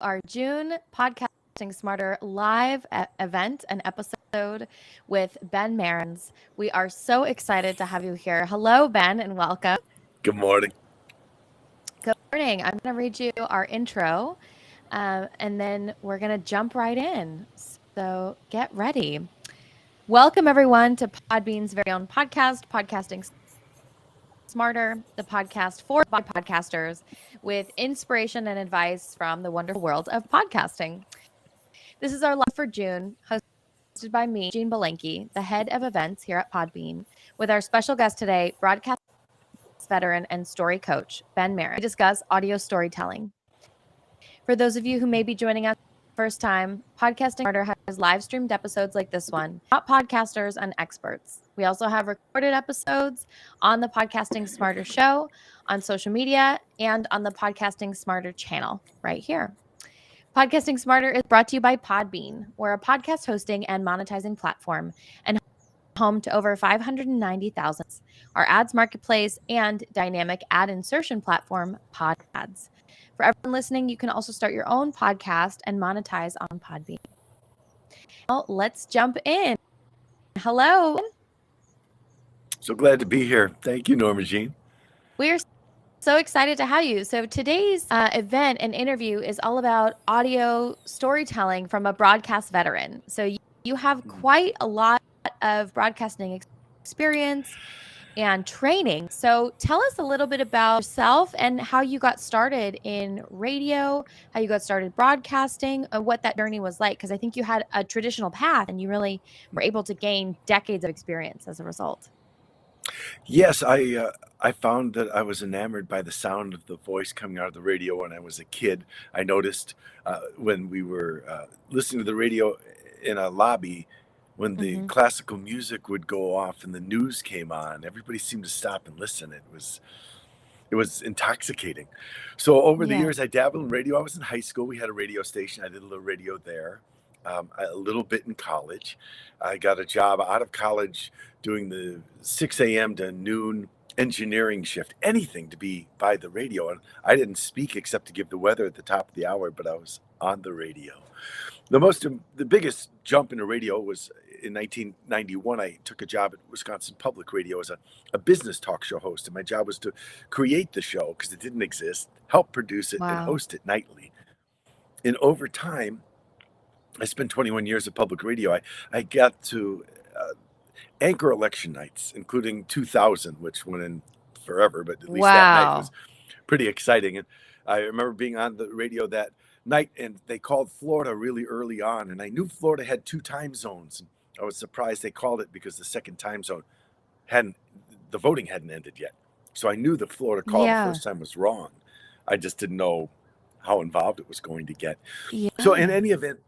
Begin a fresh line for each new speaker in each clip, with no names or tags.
our June Podcasting Smarter live event and episode with Ben Merens. We are so excited to have you here. Hello, Ben, and welcome.
Good morning.
Good morning. I'm going to read you our intro, and then we're going to jump right in. So get ready. Welcome, everyone, to Podbean's very own podcast, Podcasting Smarter, the podcast for by podcasters with inspiration and advice from the wonderful world of podcasting. This is our live for June, hosted by me, Jean Belenke, the head of events here at Podbean, with our special guest today, broadcast veteran and story coach, Ben Merens. We discuss audio storytelling. For those of you who may be joining us first time, Podcasting Smarter has live streamed episodes like this one, not podcasters and experts. We also have recorded episodes on the Podcasting Smarter show, on social media, and on the Podcasting Smarter channel right here. Podcasting Smarter is brought to you by Podbean. We're a podcast hosting and monetizing platform and home to over 590,000. Our ads marketplace and dynamic ad insertion platform, Pod Ads. For everyone listening, you can also start your own podcast and monetize on Podbean. Now, let's jump in. Hello.
So glad to be here. Thank you, Norma Jean.
We are so excited to have you. So today's event and interview is all about audio storytelling from a broadcast veteran. So you have quite a lot of broadcasting experience and training. So tell us a little bit about yourself and how you got started in radio, how you got started broadcasting, and what that journey was like. Because I think you had a traditional path and you really were able to gain decades of experience as a result.
Yes, I found that I was enamored by the sound of the voice coming out of the radio when I was a kid. I noticed when we were listening to the radio in a lobby, when the classical music would go off and the news came on, everybody seemed to stop and listen. It was intoxicating. So over the
Yeah.
years, I dabbled in radio. I was in high school. We had a radio station. I did a little radio there, a little bit in college. I got a job out of college doing the 6 a.m. to noon engineering shift, anything to be by the radio. And I didn't speak except to give the weather at the top of the hour, but I was on the radio. The biggest jump into radio was in 1991. I took a job at Wisconsin Public Radio as a business talk show host, and my job was to create the show because it didn't exist, help produce it, and
Wow.
host it nightly. And over time, I spent 21 years at public radio. I got to anchor election nights, including 2000, which went in forever, but at least that night was
Wow.
pretty exciting. And I remember being on the radio that night, and they called Florida really early on, and I knew Florida had two time zones. And I was surprised they called it because the second time zone the voting hadn't ended yet. So I knew the Florida call the
Yeah.
first time was wrong. I just didn't know how involved it was going to get. So in
Yeah.
any event,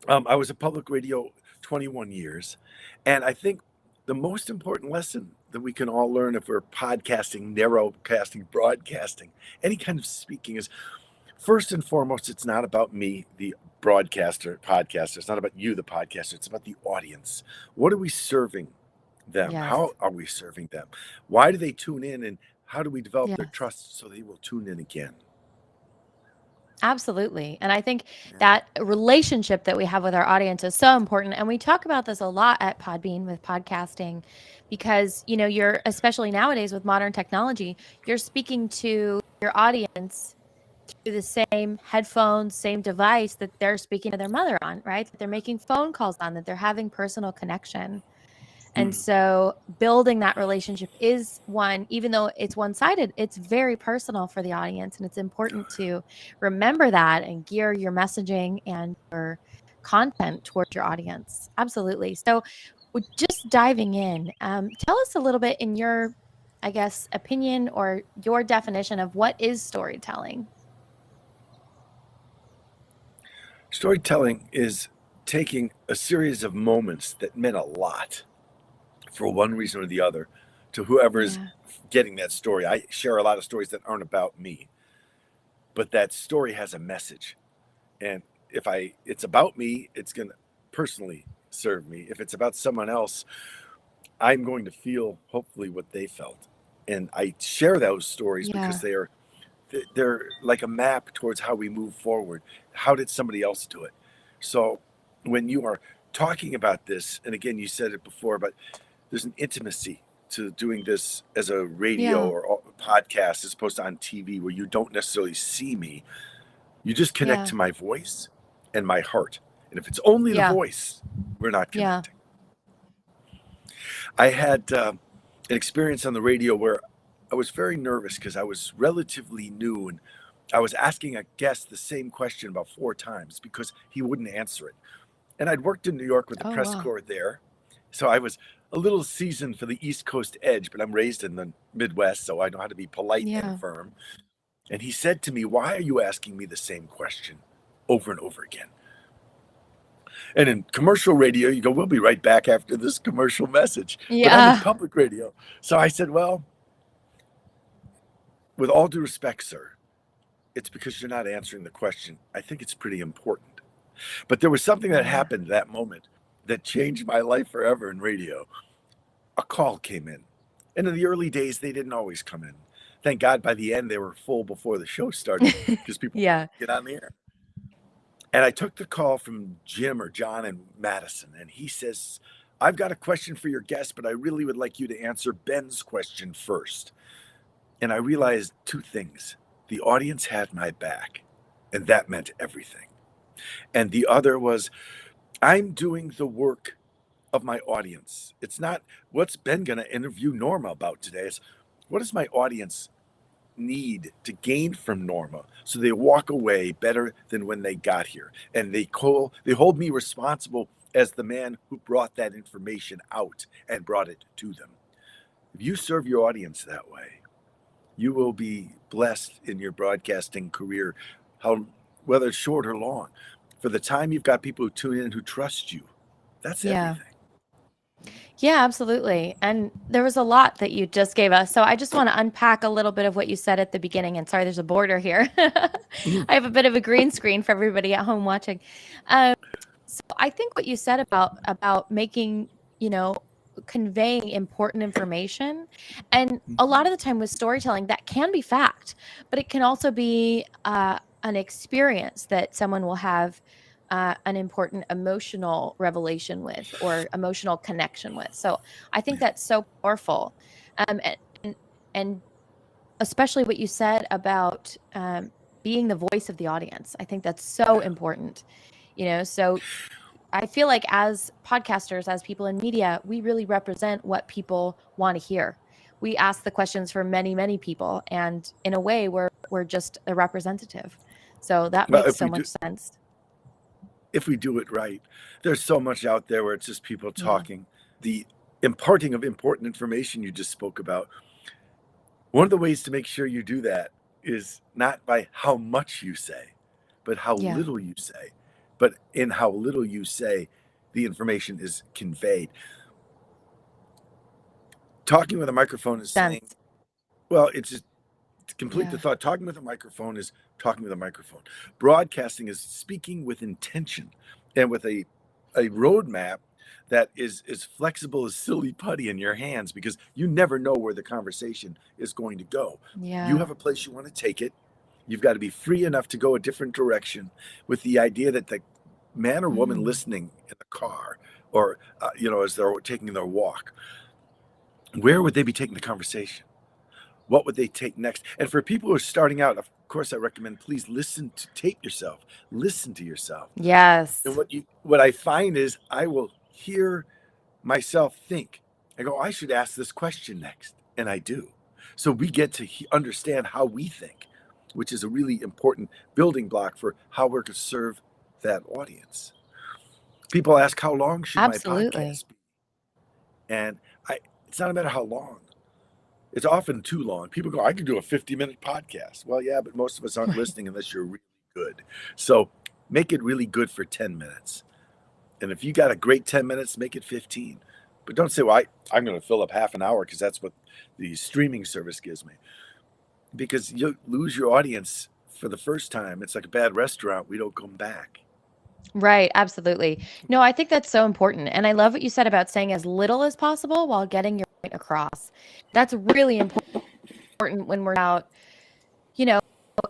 I was at public radio 21 years, and I think the most important lesson that we can all learn if we're podcasting, narrowcasting, broadcasting, any kind of speaking is first and foremost, it's not about me, the broadcaster, podcaster. It's not about you, the podcaster. It's about the audience. What are we serving them?
Yes.
How are we serving them? Why do they tune in, and how do we develop their
Yes.
trust so they will tune in again?
Absolutely. And I think that relationship that we have with our audience is so important. And we talk about this a lot at Podbean with podcasting because, you're, especially nowadays with modern technology, you're speaking to your audience through the same headphones, same device that they're speaking to their mother on, right? That they're making phone calls on, that they're having personal connection. And so building that relationship is one, even though it's one-sided, it's very personal for the audience. And it's important to remember that and gear your messaging and your content towards your audience. Absolutely. So just diving in, tell us a little bit in your, I guess, opinion or your definition of what is storytelling.
Storytelling is taking a series of moments that meant a lot for one reason or the other to whoever is
Yeah.
getting that story. I share a lot of stories that aren't about me, but that story has a message. And if it's about me, it's going to personally serve me. If it's about someone else, I'm going to feel hopefully what they felt. And I share those stories
Yeah.
because they're they're like a map towards how we move forward. How did somebody else do it? So when you are talking about this, and again, you said it before, but there's an intimacy to doing this as a radio
Yeah.
or a podcast as opposed to on TV where you don't necessarily see me. You just connect
Yeah.
to my voice and my heart. And if it's only the
Yeah.
voice, we're not
Yeah.
connecting. I had an experience on the radio where I was very nervous because I was relatively new and I was asking a guest the same question about 4 times because he wouldn't answer it. And I'd worked in New York with the
Oh,
press
wow.
corps there. So I was a little seasoned for the East Coast edge, but I'm raised in the Midwest, so I know how to be polite and
Yeah.
firm. And he said to me, "Why are you asking me the same question over and over again?" And in commercial radio, you go, "We'll be right back after this commercial message." But I'm in
Yeah.
public radio. So I said, "Well, with all due respect, sir, it's because you're not answering the question. I think it's pretty important." But there was something that
Yeah.
happened that moment that changed my life forever in radio. A call came in. And in the early days, they didn't always come in. Thank God by the end, they were full before the show started because people
Yeah.
get on the air. And I took the call from Jim or John in Madison, and he says, "I've got a question for your guest, but I really would like you to answer Ben's question first." And I realized 2 things. The audience had my back, and that meant everything. And the other was, I'm doing the work of my audience. It's not what's Ben going to interview Norma about today. It's what does my audience need to gain from Norma so they walk away better than when they got here. And they hold me responsible as the man who brought that information out and brought it to them. If you serve your audience that way, you will be blessed in your broadcasting career, whether it's short or long. For the time you've got people who tune in who trust you, that's
Yeah.
everything.
Yeah, absolutely. And there was a lot that you just gave us. So I just want to unpack a little bit of what you said at the beginning. And sorry, there's a border here.
Mhm.
I have a bit of a green screen for everybody at home watching. Um, so I think what you said about making, conveying important information, and a lot of the time with storytelling, that can be fact, but it can also be an experience that someone will have an important emotional revelation with or emotional connection with. So I think that's so powerful. And, and especially what you said about being the voice of the audience. I think that's so important. So I feel like as podcasters, as people in media, we really represent what people want to hear. We ask the questions for many, many people, and in a way, we're just a representative. So that
Well,
makes so much sense.
if we do it right, there's so much out there where it's just people
Yeah.
talking. The imparting of important information you just spoke about. One of the ways to make sure you do that is not by how much you say, but how
Yeah.
little you say. But in how little you say, the information is conveyed. Talking with a microphone is saying,
Sense.
well, it's just to complete the
Yeah.
thought. Talking with a microphone is talking with a microphone. Broadcasting is speaking with intention and with a roadmap that is as flexible as silly putty in your hands because you never know where the conversation is going to go. You
Yeah.
have a place you want to take it. You've got to be free enough to go a different direction with the idea that the man or woman
Mm.
listening in the car or, as they're taking their walk, where would they be taking the conversation? What would they take next? And for people who are starting out, of course, I recommend please tape yourself, listen to yourself. And
Yes.
what I find is I will hear myself think. I go, I should ask this question next, and I do. So we get to understand how we think, which is a really important building block for how we're going to serve that audience. People ask, how long should my
Absolutely.
podcast be? And it's not a matter how long. It's often too long. People go, I could do a 50-minute podcast. Well, yeah, but most of us aren't
Right.
listening unless you're really good. So make it really good for 10 minutes. And if you got a great 10 minutes, make it 15. But don't say, well, I'm going to fill up half an hour because that's what the streaming service gives me. Because you'll lose your audience for the first time. It's like a bad restaurant. We don't come back.
Right, absolutely. No, I think that's so important. And I love what you said about saying as little as possible while getting your point across. That's really important when we're out, you know,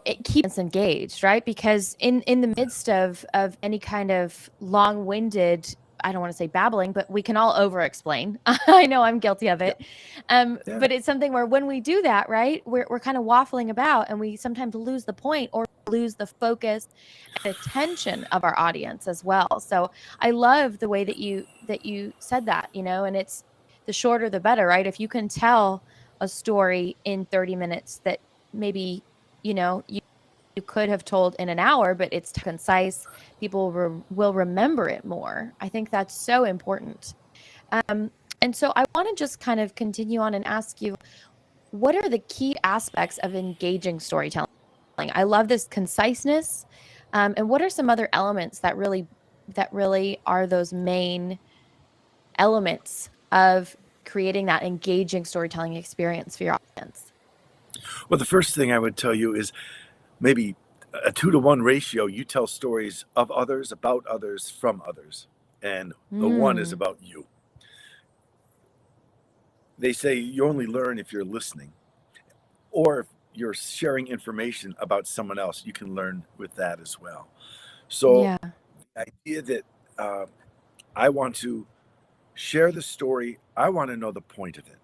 it keeps us engaged, right? Because in the midst of any kind of long-winded, I don't want to say babbling, but we can all over-explain. I know I'm guilty of
Yeah.
it.
Yeah.
But it's something where when we do that, right, we're kind of waffling about, and we sometimes lose the point or lose the focus and attention of our audience as well. So I love the way that you said that, and it's the shorter the better, right? If you can tell a story in 30 minutes that maybe you could have told in an hour, but it's concise. People will remember it more. I think that's so important. Um, and so I want to just kind of continue on and ask you, what are the key aspects of engaging storytelling? I love this conciseness. And what are some other elements that really are those main elements of creating that engaging storytelling experience for your audience?
Well, the first thing I would tell you is maybe a 2-to-1 ratio. You tell stories of others, about others, from others, and the one is
Mm,
about you. They say you only learn if you're listening, or if you're sharing information about someone else, you can learn with that as well. So
yeah,
the idea that uh, I want to share the story, I want to know the point of it.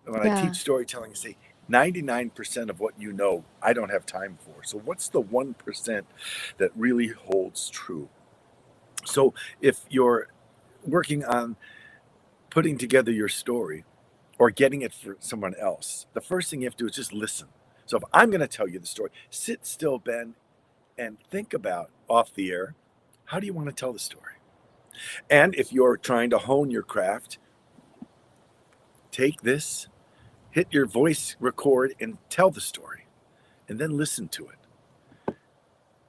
When I teach
yeah,
storytelling, I say 99% of what you know, I don't have time for. So what's the 1% that really holds true? So if you're working on putting together your story or getting it for someone else, the first thing you have to do is just listen. So if I'm going to tell you the story, sit still, Ben, and think about off the air, how do you want to tell the story? And if you're trying to hone your craft, take this, hit your voice record, and tell the story, and then listen to it.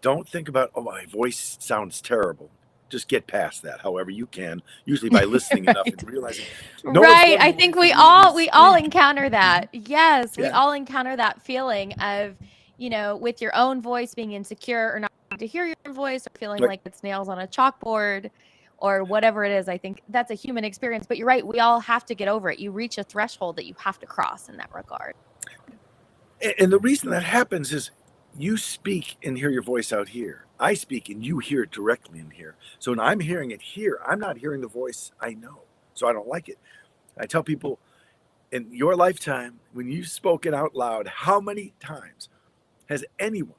Don't think about, oh, my voice sounds terrible. Just get past that however you can, usually by listening enough
right.
and realizing no one's
Right.
going
I
to
think
believe
we
you when you
all we all
speak.
encounter
Mhm.
that. Yes, we
Yeah.
all encounter that feeling of, with your own voice being insecure or not wanting to hear your own voice or feeling
Like,
like it's nails on a chalkboard or whatever it is. I think that's a human experience, but you're right, we all have to get over it. You reach a threshold that you have to cross in that regard.
and the reason that happens is you speak and hear your voice out here. I speak and you hear it directly in here. So when I'm hearing it here, I'm not hearing the voice I know. So I don't like it. I tell people, in your lifetime, when you've spoken out loud, how many times has anyone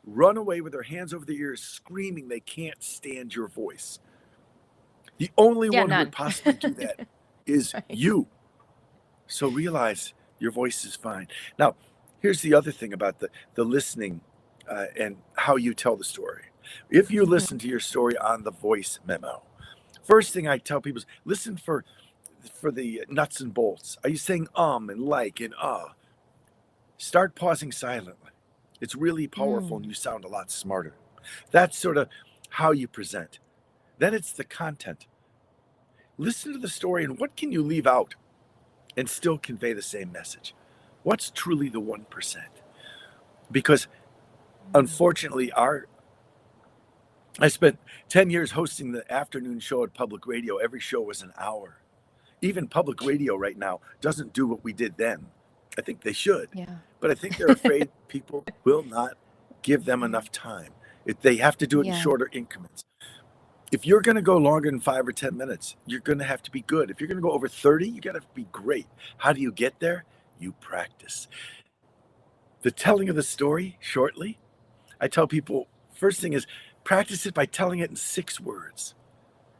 run away with their hands over their ears screaming they can't stand your voice? The only
Yeah,
one who would
none.
possibly do that is
Right.
you. So realize your voice is fine. Now, here's the other thing about the listening and how you tell the story. If you
Mhm.
listen to your story on the voice memo, first thing I tell people is listen for the nuts and bolts. Are you saying and like and Start pausing silently. It's really powerful and
Mm.
you sound a lot smarter. That's sort of how you present. Then it's the content. Listen to the story and what can you leave out and still convey the same message? What's truly the 1%? Because
Mm.
unfortunately, I spent 10 years hosting the afternoon show at public radio. Every show was an hour. Even public radio right now doesn't do what we did then. I think they should,
Yeah.
but I think they're afraid people will not give them enough time. They have to do it in
Yeah.
shorter increments. If you're going to go longer than 5 or 10 minutes, you're going to have to be good. If you're going to go over 30, you got to be great. How do you get there? You practice. The telling of the story shortly, I tell people first thing is practice it by telling it in 6 words.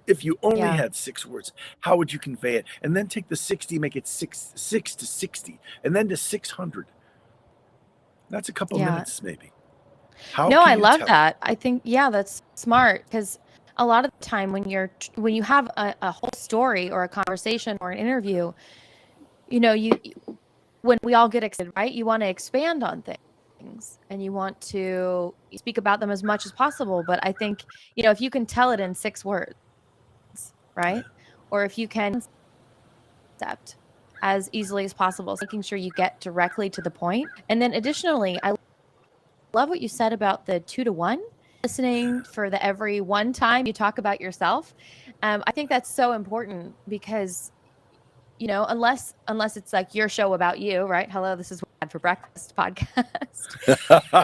If you only
Yeah.
had 6 words, how would you convey it? And then take the 60, make it six to 60, and then to 600. That's a couple
Yeah.
minutes, maybe. How
No,
can
I
you
love
tell it?
that. I think, yeah, that's smart because a lot of the time when you have a whole story or a conversation or an interview, when we all get excited, right? You want to expand on things and you want to speak about them as much as possible. But I think, if you can tell it in 6 words, right? Or if you can concept as easily as possible, so making sure you get directly to the point. And then additionally, I love what you said about the 2-to-1 listening for the every one time you talk about yourself. I think that's so important because unless it's like your show about you, right? Hello, this is what I had for breakfast podcast.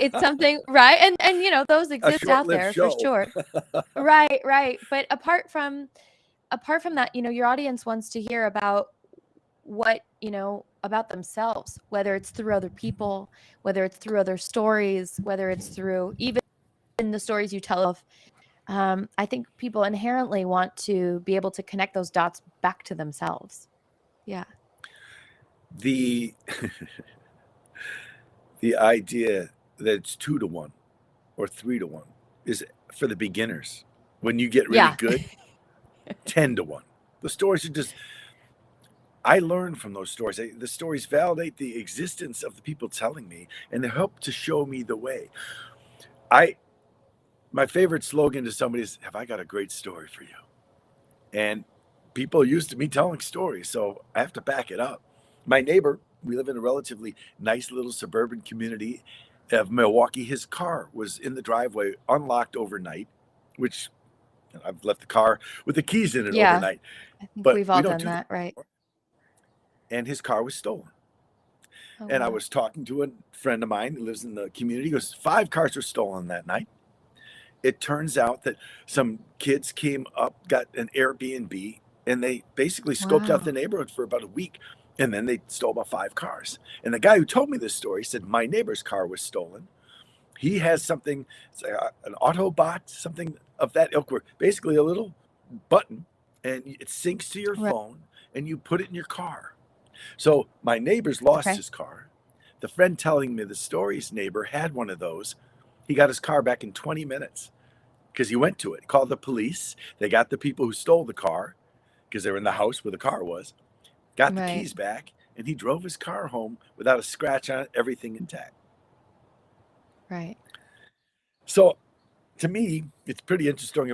It's something, right? And those
A
exist out
short-lived
there for
show.
sure. Right, right. But apart from that, your audience wants to hear about what, about themselves, whether it's through other people, whether it's through other stories, whether it's through even the stories you tell of. I think people inherently want to be able to connect those dots back to themselves. Yeah.
The the idea that it's 2 to 1 or 3 to 1 is for the beginners. When you get really
Yeah.
good, 10 to 1. The stories are just. I learn from those stories. The stories validate the existence of the people telling me, and they help to show me the way. I My favorite slogan to somebody is, "Have I got a great story for you?" And people are used to me telling stories, so I have to back it up. My neighbor, we live in a relatively nice little suburban community of Milwaukee. His car was in the driveway, unlocked overnight, which I've left the car with the keys in it
Yeah.
overnight,
I think
but
we've
we
all
don't
done
do that
that, right?
anymore. And his car was stolen.
Oh,
And I
wow.
was talking to a friend of mine who lives in the community. He goes, 5 cars were stolen that night. It turns out that some kids came up, got an Airbnb, and they basically scoped out the
Wow.
neighborhood for about a week. And then they stole about 5 cars. And the guy who told me this story said, my neighbor's car was stolen. He has something, it's like an Autobot, something of that ilk, where basically a little button, and it syncs to your
Right.
phone, and you put it in your car. So my neighbor's lost
Okay.
his car. The friend telling me the story's neighbor had one of those. He got his car back in 20 minutes because he went to it, called the police. They got the people who stole the car because they were in the house where the car was, got the
Right.
keys back, and he drove his car home without a scratch on it, everything intact.
Right.
So to me, it's pretty interesting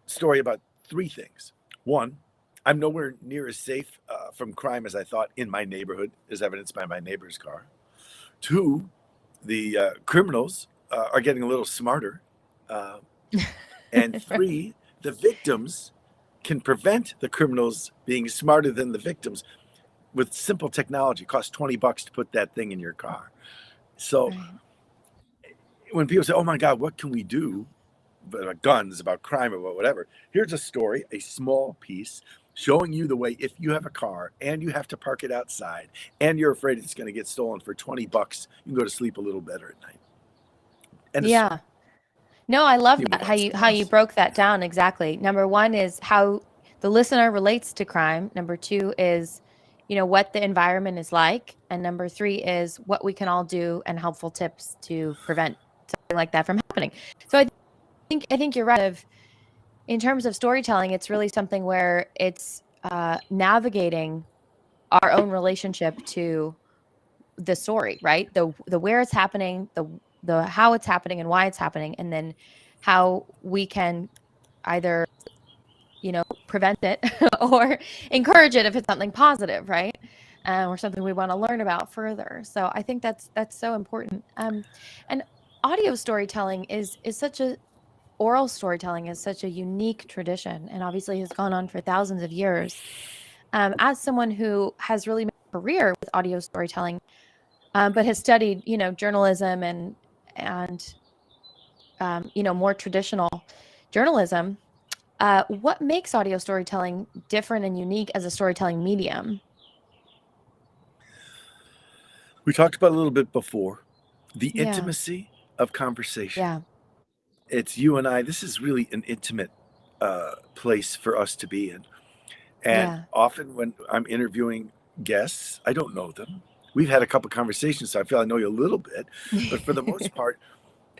story about 3 things. One, I'm nowhere near as safe from crime as I thought in my neighborhood, as evidenced by my neighbor's car. Two, the criminals are getting a little smarter. Uh, and
Right.
three, the victims can prevent the criminals being smarter than the victims with simple technology. It costs $20 to put that thing in your car. So
Right.
when people say, "Oh my God, what can we do about guns, about crime, about whatever?" Here's a story, a small piece showing you the way. If you have a car and you have to park it outside and you're afraid it's going to get stolen, for $20, you can go to sleep a little better at night. End of story.
Yeah. No, I love
You
that
move
how
on to
you
something
how you
else.
broke that down exactly. Number one is how the listener relates to crime. Number two is, what the environment is like, and number three is what we can all do and helpful tips to prevent something like that from happening. So I think you're right. In terms of storytelling, it's really something where it's navigating our own relationship to the story, right? The where it's happening, the how it's happening and why it's happening, and then how we can either, prevent it or encourage it if it's something positive, right? Or something we want to learn about further. So I think that's so important. And audio storytelling is such a oral storytelling is such a unique tradition, and obviously has gone on for thousands of years. As someone who has really made a career with audio storytelling, but has studied, journalism and more traditional journalism. What makes audio storytelling different and unique as a storytelling medium?
We talked about it a little bit before, the
Yeah,
intimacy of conversation.
yeah,
It's you and I. This is really an intimate place for us to be in. And
yeah,
often when I'm interviewing guests, I don't know them. We've had a couple conversations, so I feel I know you a little bit. But for the most part,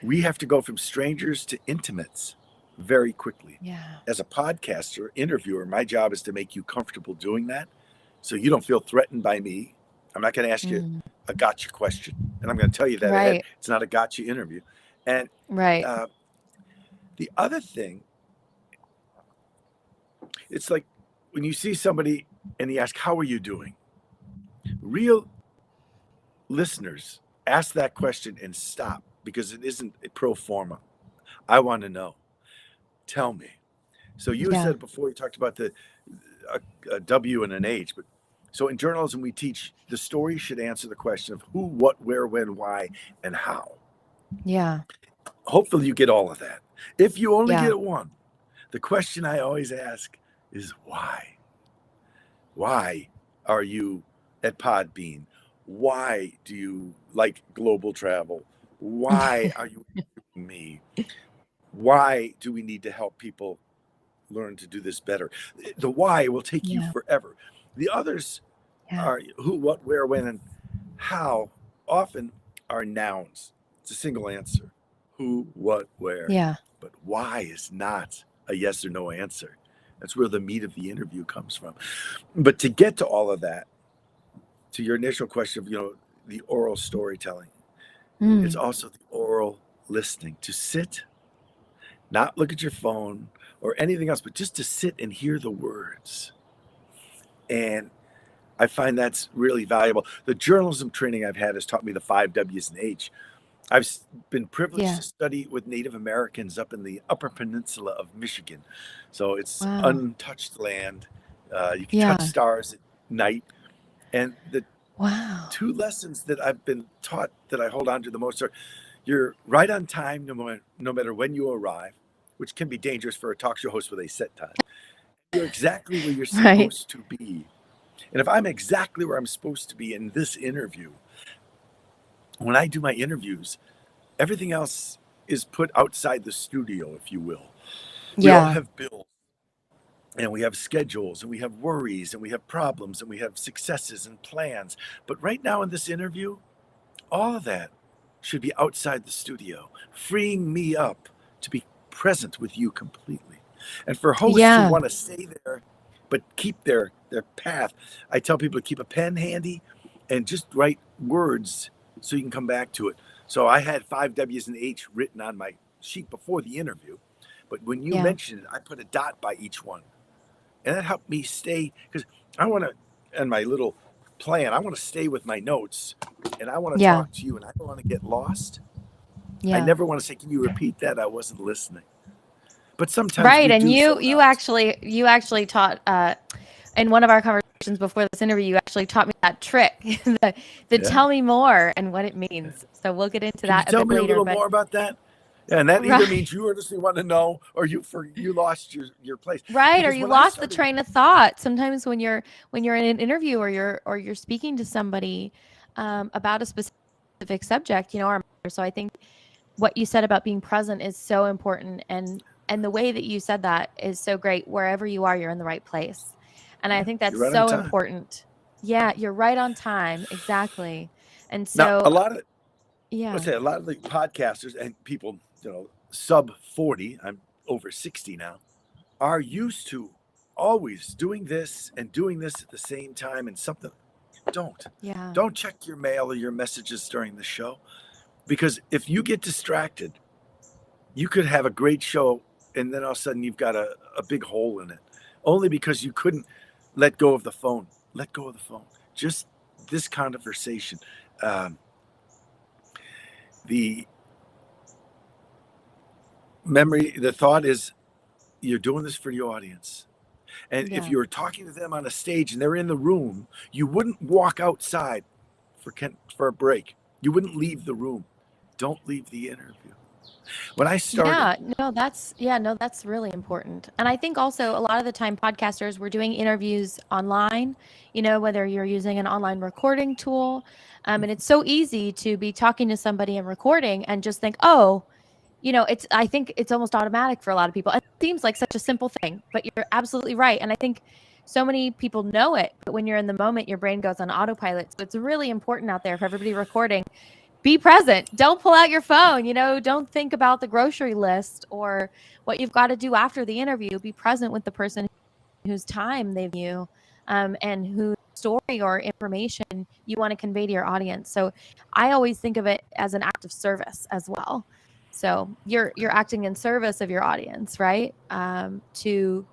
we have to go from strangers to intimates very quickly.
yeah.
As a podcaster, interviewer, my job is to make you comfortable doing that so you don't feel threatened by me. I'm not going to ask you
Mm,
a gotcha question. And I'm going to tell you that ahead.
right,
It's not a gotcha interview. And
right.
uh, the other thing, it's like when you see somebody and you ask, "How are you doing?" Real listeners ask that question and stop because it isn't a pro forma. I want to know. Tell me. So you
Yeah,
said before, you talked about a W and an H, but So in journalism, we teach the story should answer the question of who, what, where, when, why, and how.
Yeah.
Hopefully you get all of that. If you only
Yeah.
get one, the question I always ask is why? Why are you at Podbean? Why do you like global travel? Why are you interviewing me? Why do we need to help people learn to do this better? The why will take you
Yeah.
forever. The others
Yeah.
are who, what, where, when, and how often are nouns. It's a single answer. Who, what, where.
Yeah.
But why is not a yes or no answer. That's where the meat of the interview comes from. But to get to all of that, to your initial question of, the oral storytelling, it's
Mm.
also the oral listening. To sit, not look at your phone or anything else, but just to sit and hear the words. And I find that's really valuable. The journalism training I've had has taught me the 5 W's and H. I've been privileged
Yeah.
to study with Native Americans up in the Upper Peninsula of Michigan. So it's
Wow.
untouched land. You can touch
Yeah.
stars at night. And the
Wow.
two lessons that I've been taught that I hold on to the most are you're right on time no matter when you arrive, which can be dangerous for a talk show host with a set time. You're exactly where you're
Right.
supposed to be. And if I'm exactly where I'm supposed to be in this interview, when I do my interviews, everything else is put outside the studio, if you will. We all
Yeah.
have bills and we have schedules and we have worries and we have problems and we have successes and plans. But right now in this interview, all of that should be outside the studio, freeing me up to be present with you completely. And for hosts who
Yeah.
want to stay there but keep their path, I tell people to keep a pen handy and just write words so you can come back to it. So I had 5 W's and H written on my sheet before the interview, but when you
Yeah.
mentioned it, I put a dot by each one. And that helped me stay because I want to, and my little plan, I want to stay with my notes and I want to
Yeah.
talk to you and I don't want to get lost. I
Yeah.
never want to say, can you repeat that? I wasn't listening. But sometimes
Right.
we
And
do
you
zone
you
out.
actually taught in one of our conversations before this interview, you actually taught me that trick, the
Yeah.
tell me more and what it means. So we'll get into
Can you
that a
tell
bit
me a
later.
little
But
more about that? Yeah, and that either
right.
means you earnestly want to know or you lost your place.
Right, or
Because
you
when I
lost the
started,
train of thought. Sometimes when you're in an interview or you're speaking to somebody about a specific subject, or so I think what you said about being present is so important, and the way that you said that is so great. Wherever you are, you're in the right place, and I
yeah,
think that's
you're right on
so
time.
important. Yeah, you're right on time, exactly. And
Now,
so yeah,
a lot of the podcasters and people, sub 40, I'm over 60 now, are used to always doing this and doing this at the same time and something. Don't.
yeah,
Don't check your mail or your messages during the show because if you get distracted, you could have a great show and then all of a sudden you've got a big hole in it only because you couldn't let go of the phone. Let go of the phone. Just this conversation. Um, the the thought is you're doing this for your audience. And if
yeah.
you're talking to them on a stage and they're in the room, you wouldn't walk outside for a break. You wouldn't leave the room. Don't leave the interview. When I started,
No, that's really important. And I think also a lot of the time podcasters we're doing interviews online, whether you're using an online recording tool, and it's so easy to be talking to somebody and recording and just think, oh, I think it's almost automatic for a lot of people. It seems like such a simple thing, but you're absolutely right. And I think so many people know it, but when you're in the moment, your brain goes on autopilot. So it's really important out there for everybody recording, be present. Don't pull out your phone. Don't think about the grocery list or what you've got to do after the interview. Be present with the person whose time they've you, and whose story or information you want to convey to your audience. So I always think of it as an act of service as well. So you're acting in service of your audience, right? To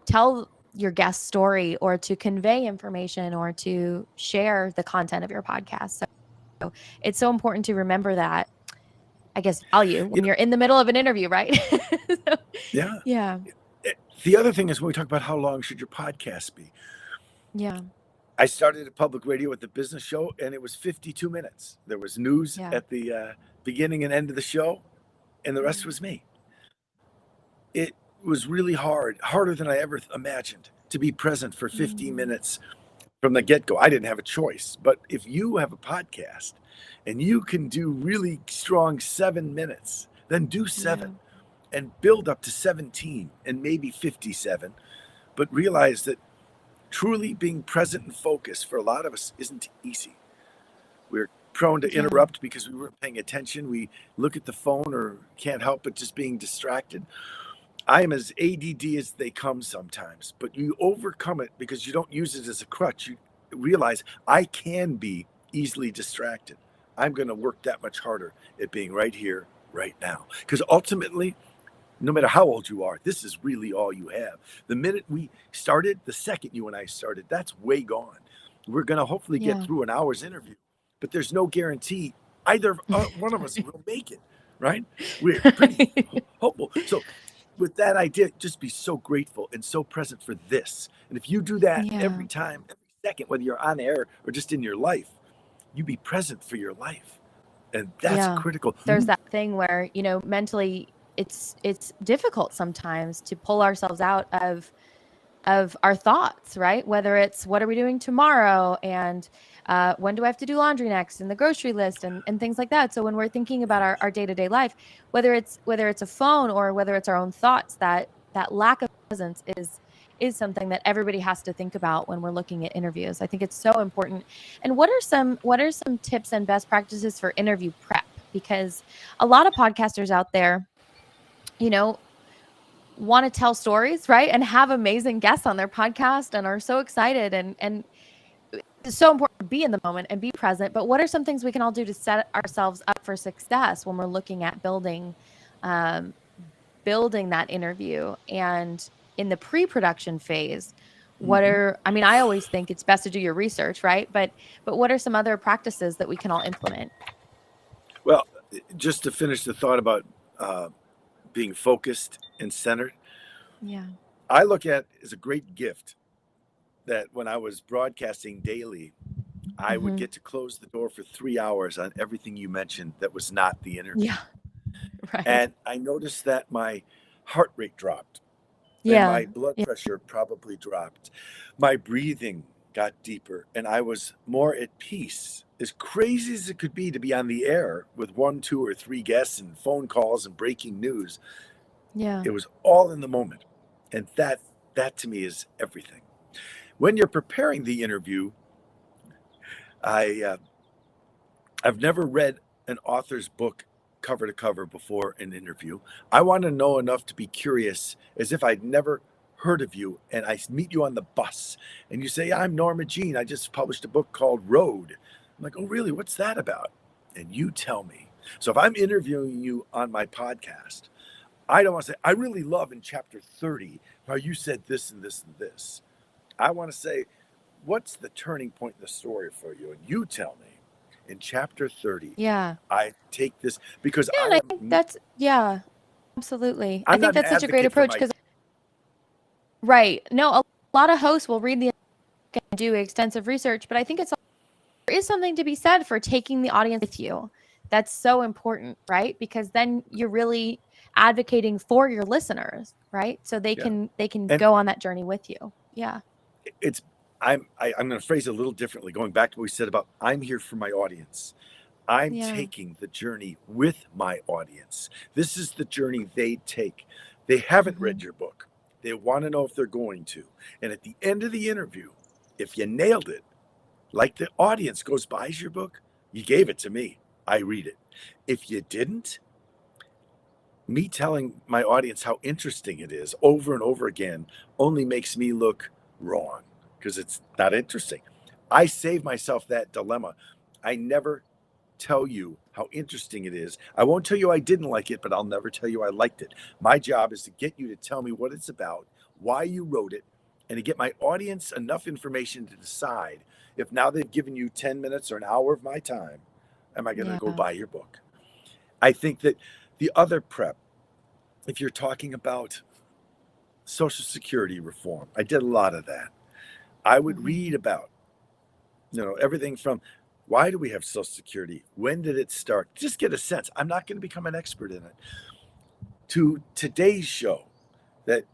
tell your guest story or to convey information or to share the content of your podcast. So it's so important to remember that, I guess, value
you
when
know,
you're in the middle of an interview, right? So,
yeah.
yeah.
The other thing is when we talk about how long should your podcast be,
Yeah.
I started at public radio with the business show, and it was 52 minutes. There was news
Yeah.
at the beginning and end of the show, and the rest
Mhm.
was me. It was really hard, harder than I ever imagined, to be present for 15
Mhm.
minutes from the get go. I didn't have a choice. But if you have a podcast and you can do really strong 7 minutes, then do
Yeah.
7 and build up to 17 and maybe 57. But realize that truly being present and focused for a lot of us isn't easy. We're prone to
Yeah.
interrupt because we weren't paying attention. We look at the phone or can't help but just being distracted. I am as ADD as they come sometimes, but you overcome it because you don't use it as a crutch. You realize I can be easily distracted. I'm going to work that much harder at being right here, right now. Because ultimately, no matter how old you are, this is really all you have. The minute we started, the second you and I started, that's way gone. We're going to hopefully get
Yeah.
through an hour's interview, but there's no guarantee either one of us will make it, right? We're pretty
Right.
hopeful. So, with that idea, just be so grateful and so present for this. And if you do that every
Yeah.
time, every second, whether you're on air or just in your life, you be present for your life. And that's
Yeah.
critical.
There's that thing where, mentally it's difficult sometimes to pull ourselves out of our thoughts, right? Whether it's what are we doing tomorrow, and when do I have to do laundry next, and the grocery list, and things like that. So when we're thinking about our day-to-day life, whether it's a phone or whether it's our own thoughts, that lack of presence is something that everybody has to think about when we're looking at interviews. I think it's so important. And what are some tips and best practices for interview prep? Because a lot of podcasters out there, you know, want to tell stories, right? And have amazing guests on their podcast and are so excited, and it's so important to be in the moment and be present. But what are some things we can all do to set ourselves up for success when we're looking at um, building that interview? And in the pre-production phase,
Mhm.
I always think it's best to do your research, right? But what are some other practices that we can all implement?
Well, just to finish the thought about uh, being focused and centered,
Yeah.
I look at it as a great gift that when I was broadcasting daily, I would
Hmm.
get to close the door for 3 hours on everything you mentioned that was not the interview.
Yeah. Right.
And I noticed that my heart rate dropped and
Yeah.
my blood
Yeah.
pressure probably dropped. My breathing got deeper and I was more at peace. As crazy as it could be on the air with one, two, or three guests and phone calls and breaking news,
Yeah.
it was all in the moment. And that to me is everything. When you're preparing the interview, I I've never read an author's book cover to cover before an interview. I want to know enough to be curious, as if I'd never heard of you, and I meet you on the bus and you say, I'm Norma Jean. I just published a book called Road. I'm like, oh, really? What's that about? And you tell me. So if I'm interviewing you on my podcast, I don't want to say, I really love in chapter 30 how you said this and this and this. I want to say, what's the turning point in the story for you? And you tell me in chapter 30,
Yeah.
I take this because
Yeah,
I
and I think
am,
that's yeah, absolutely. I
I'm
think
not an
that's such a great
advocate for
approach
my,
because right. No, a lot of hosts will read the book and do extensive research, but I think there is something to be said for taking the audience with you. That's so important, right? Because then you're really advocating for your listeners, right? So they
yeah.
can
And
go on that journey with you. Yeah.
it's, I'm going to phrase it a little differently, going back to what we said about I'm here for my audience. I'm
Yeah.
taking the journey with my audience. This is the journey they take. They haven't
Hmm.
read your book. They want to know if they're going to. And at the end of the interview, if you nailed it, like the audience goes, buys your book, you gave it to me. I read it. If you didn't, me telling my audience how interesting it is over and over again only makes me look wrong because it's not interesting. I save myself that dilemma. I never tell you how interesting it is. I won't tell you I didn't like it, but I'll never tell you I liked it. My job is to get you to tell me what it's about, why you wrote it, and to get my audience enough information to decide if now they've given you 10 minutes or an hour of my time, am I going to go
Yeah.
buy your book? I think that the other prep, if you're talking about Social Security reform, I did a lot of that. I would
Hmm.
read about everything from why do we have Social Security? When did it start? Just get a sense. I'm not going to become an expert in it. To today's show that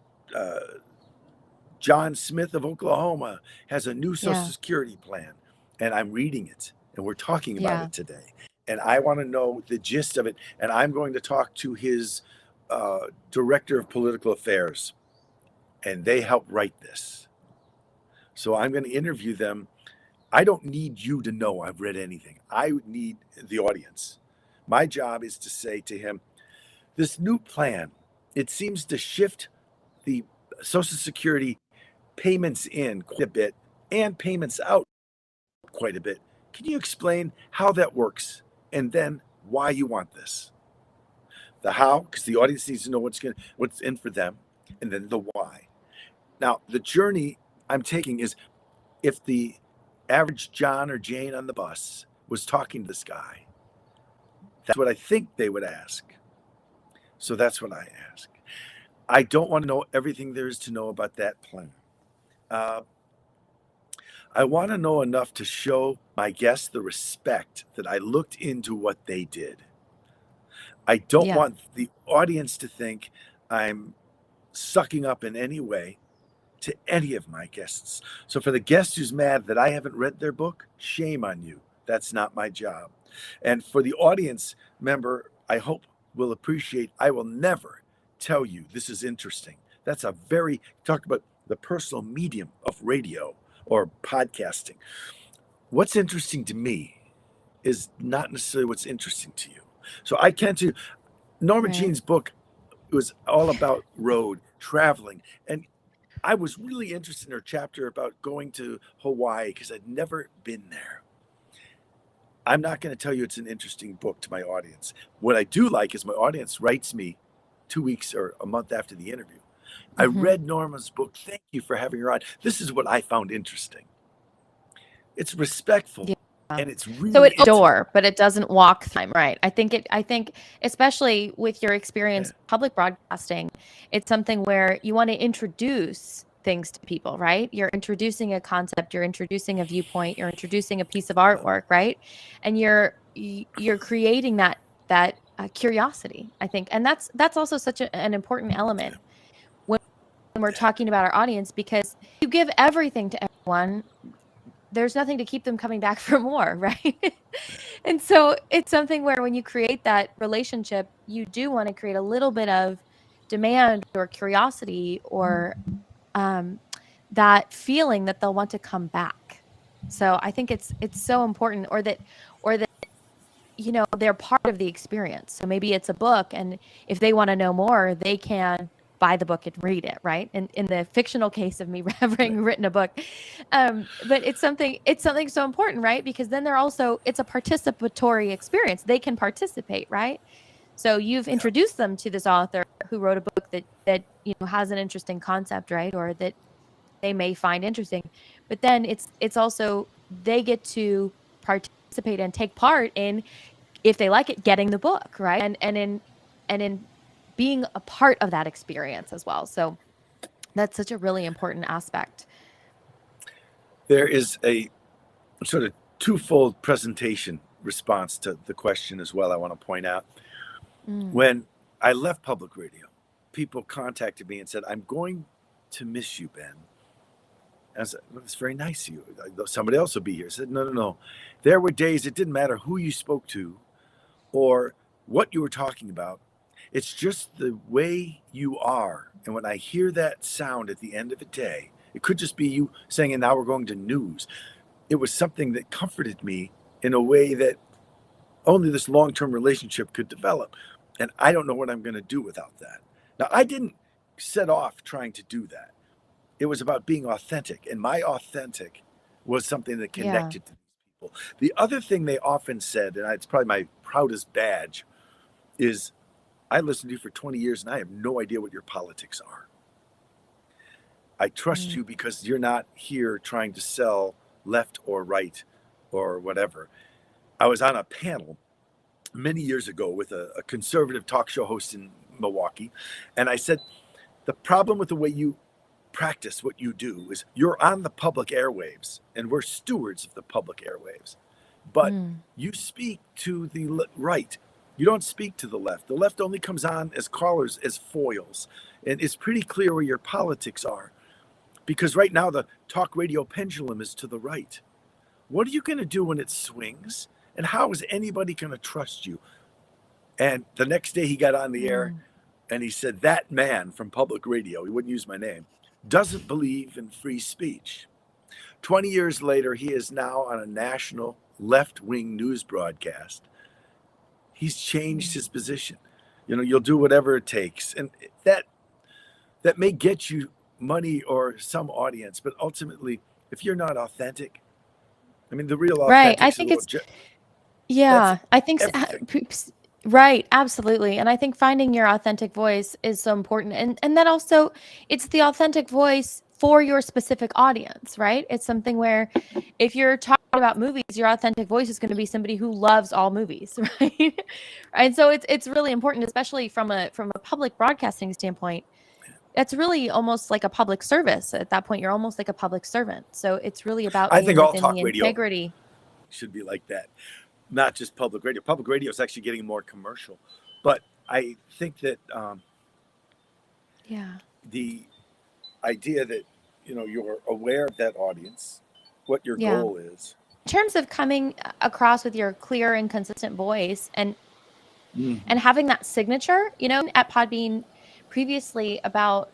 John Smith of Oklahoma has a new Social
Yeah.
Security plan, and I'm reading it, and we're talking about
Yeah.
it today. And I want to know the gist of it. And I'm going to talk to his director of political affairs, and they help write this. So I'm going to interview them. I don't need you to know I've read anything. I need the audience. My job is to say to him, this new plan, it seems to shift the Social Security payments in quite a bit and payments out quite a bit. Can you explain how that works and then why you want this? The how, because the audience needs to know what's in for them, and then the why. Now, the journey I'm taking is if the average John or Jane on the bus was talking to this guy, that's what I think they would ask. So that's what I ask. I don't want to know everything there is to know about that plan. Uh, I want to know enough to show my guests the respect that I looked into what they did. I don't
Yeah.
want the audience to think I'm sucking up in any way to any of my guests. So for the guest who's mad that I haven't read their book, shame on you. That's not my job. And for the audience member, I hope will appreciate, I will never tell you this is interesting. That's a very, talk about the personal medium of radio or podcasting. What's interesting to me is not necessarily what's interesting to you. So I tend to, Norma
Right.
Jean's book was all about road traveling. And I was really interested in her chapter about going to Hawaii because I'd never been there. I'm not going to tell you it's an interesting book to my audience. What I do like is my audience writes me 2 weeks or a month after the interview. I
Mm-hmm.
read Norma's book. Thank you for having her on. This is what I found interesting. It's respectful
Yeah.
and it's
So
really
it
intimate.
door, but it doesn't walk through time, right? I think especially with your
Yeah.
experience in public broadcasting, it's something where you want to introduce things to people, right? You're introducing a concept, you're introducing a viewpoint, you're introducing a piece of artwork, right? And you're creating that curiosity, I think. And that's also such an important element when we're
Yeah.
talking about our audience, because you give everything to everyone, there's nothing to keep them coming back for more, right? And so it's something where when you create that relationship, you do want to create a little bit of demand or curiosity or um, that feeling that they'll want to come back. So I think it's so important, or that they're part of the experience. So maybe it's a book, and if they want to know more, they can buy the book and read it, right? And in the fictional case of me having written a book, but it's something so important, right? Because then it's a participatory experience. They can participate, right? So you've
Yeah.
introduced them to this author who wrote a book that has an interesting concept, right? Or that they may find interesting. But then it's also they get to participate and take part in, if they like it, getting the book, right? And in being a part of that experience as well. So that's such a really important aspect.
There is a sort of twofold presentation response to the question as well, I want to point out.
Mm.
When I left public radio, people contacted me and said, I'm going to miss you, Ben. And I said, well, it's very nice of you. Somebody else will be here. I said, no. There were days it didn't matter who you spoke to or what you were talking about. It's just the way you are. And when I hear that sound at the end of the day, it could just be you saying, and now we're going to news. It was something that comforted me in a way that only this long-term relationship could develop. And I don't know what I'm going to do without that. Now, I didn't set off trying to do that. It was about being authentic. And my authentic was something that
Yeah.
connected to these people. The other thing they often said, and it's probably my proudest badge, is I listened to you for 20 years and I have no idea what your politics are. I trust
Mm.
you because you're not here trying to sell left or right or whatever. I was on a panel many years ago with a conservative talk show host in Milwaukee. And I said, the problem with the way you practice what you do is you're on the public airwaves, and we're stewards of the public airwaves. But you speak to the right. You don't speak to the left. The left only comes on as callers, as foils. And it's pretty clear where your politics are. Because right now the talk radio pendulum is to the right. What are you going to do when it swings? And how is anybody going to trust you? And the next day he got on the air and he said, that man from public radio, he wouldn't use my name, doesn't believe in free speech. 20 years later, he is now on a national left-wing news broadcast. He's changed his position. You'll do whatever it takes. And that may get you money or some audience, but ultimately, if you're not authentic, I mean, the real authentic.
Right. I think it's, I think, right. Absolutely. And I think finding your authentic voice is so important. And that also, it's the authentic voice for your specific audience, right? It's something where if you're talking about movies, your authentic voice is going to be somebody who loves all movies, right? And so it's really important, especially from a public broadcasting standpoint. It's really almost like a public service. At that point, you're almost like a public servant. So it's really about
I think all
within
talk
the
radio
integrity.
Should be like that, not just public radio. Public radio is actually getting more commercial, but I think that the idea that you're aware of that audience, what your goal is,
in terms of coming across with your clear and consistent voice and having that signature, at Podbean previously about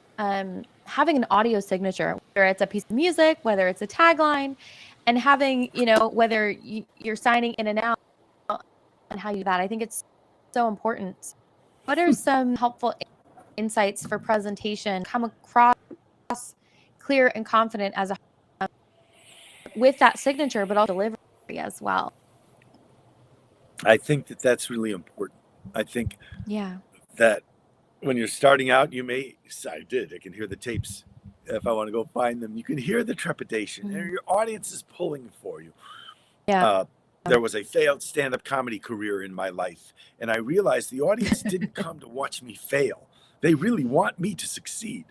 having an audio signature, whether it's a piece of music, whether it's a tagline, and having, whether you're signing in and out and how you do that. I think it's so important. What are some helpful insights for presentation, come across clear and confident as a with that signature, but also delivery as well?
I think that that's really important. I think that when you're starting out, I can hear the tapes. If I want to go find them, you can hear the trepidation, and your audience is pulling for you. There was a failed stand-up comedy career in my life, and I realized the audience didn't come to watch me fail. They really want me to succeed.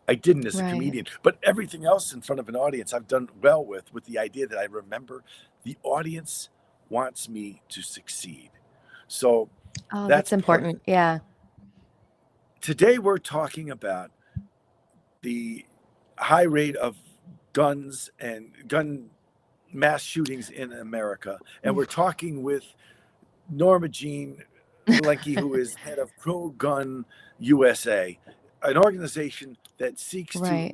I didn't as a comedian, but everything else in front of an audience I've done well with the idea that I remember the audience wants me to succeed. So
that's important. Yeah.
Today we're talking about the high rate of guns and gun mass shootings in America. And we're talking with Norma Jean Malenke, who is head of Pro Gun USA, an organization that seeks to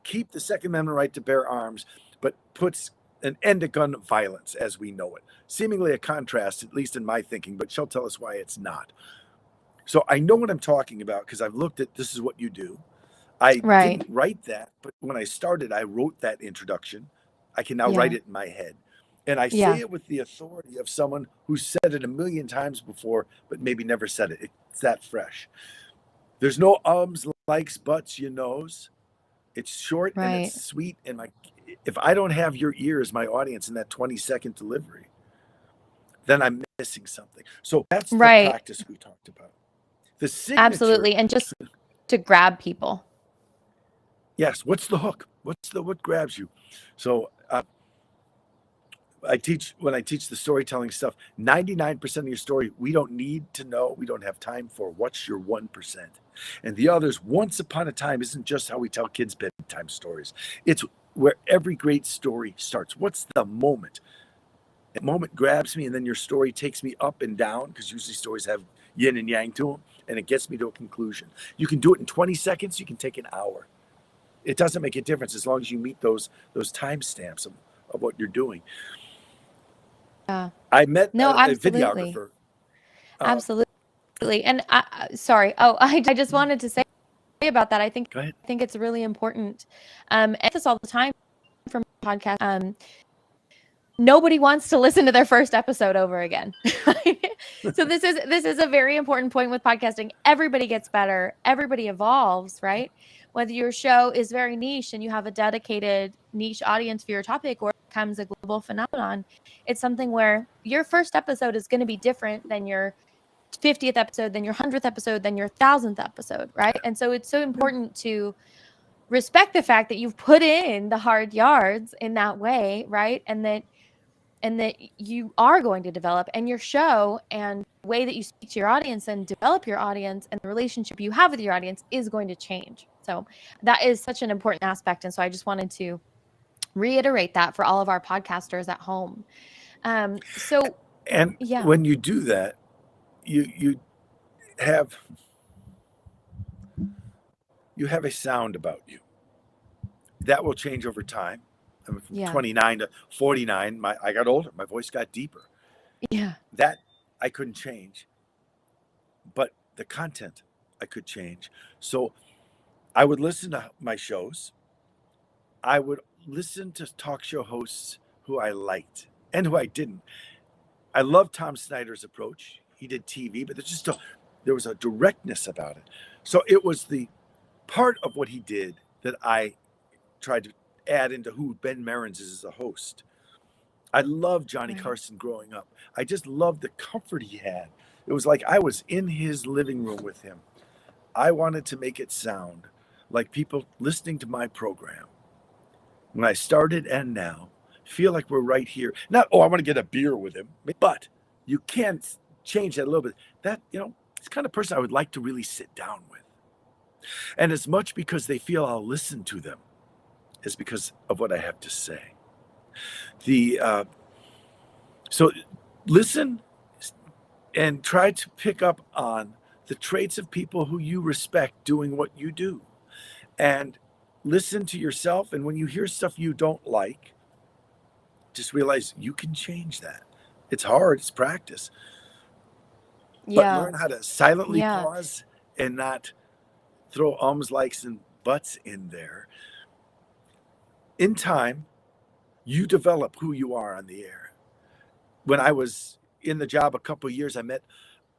keep the Second Amendment right to bear arms, but puts an end to gun violence as we know it. Seemingly a contrast, at least in my thinking, but she'll tell us why it's not. So I know what I'm talking about because I've looked at this is what you do. I didn't write that, but when I started, I wrote that introduction. I can now write it in my head. And I say it with the authority of someone who said it a million times before, but maybe never said it. It's that fresh. There's no ums, likes, buts, you knows. It's short and it's sweet. And if I don't have your ears, my audience, in that 20-second delivery, then I'm missing something. So that's the practice we talked about. The signature.
Absolutely. And just to grab people.
Yes. What's the hook? What grabs you? So when I teach the storytelling stuff, 99% of your story, we don't need to know. We don't have time for. What's your 1%? And the others, once upon a time, isn't just how we tell kids bedtime stories. It's where every great story starts. What's the moment? The moment grabs me, and then your story takes me up and down, because usually stories have yin and yang to them, and it gets me to a conclusion. You can do it in 20 seconds. You can take an hour. It doesn't make a difference as long as you meet those timestamps of what you're doing. I met a videographer.
Absolutely. And sorry. I just wanted to say about that. I think it's really important. And this all the time from podcasts. Nobody wants to listen to their first episode over again. So this is a very important point with podcasting. Everybody gets better. Everybody evolves, right? Whether your show is very niche and you have a dedicated niche audience for your topic, or it becomes a global phenomenon, it's something where your first episode is going to be different than your 50th episode, than your 100th episode, than your 1000th episode, right? And so it's so important to respect the fact that you've put in the hard yards in that way, right? And that you are going to develop, and your show and the way that you speak to your audience and develop your audience and the relationship you have with your audience is going to change. So that is such an important aspect. And so I just wanted to reiterate that for all of our podcasters at home. So
And
yeah.
when you do that, you have you have a sound about you that will change over time. I mean, from
Yeah.
29 to 49, I got older. My voice got deeper.
Yeah.
That I couldn't change, but the content I could change. So I would listen to my shows. I would listen to talk show hosts who I liked and who I didn't. I love Tom Snyder's approach. He did TV, but there was a directness about it. So it was the part of what he did that I tried to add into who Ben Merens is as a host. I loved Johnny
Right.
Carson growing up. I just loved the comfort he had. It was like I was in his living room with him. I wanted to make it sound like people listening to my program when I started and now feel like we're right here. Not, oh, I want to get a beer with him, but you can change that a little bit. That, it's the kind of person I would like to really sit down with. And as much because they feel I'll listen to them as because of what I have to say. So listen and try to pick up on the traits of people who you respect doing what you do. And listen to yourself. And when you hear stuff you don't like, just realize you can change that. It's hard, it's practice. But
Yeah.
learn how to silently
Yeah.
pause and not throw ums, likes, and buts in there. In time, you develop who you are on the air. When I was in the job a couple of years, I met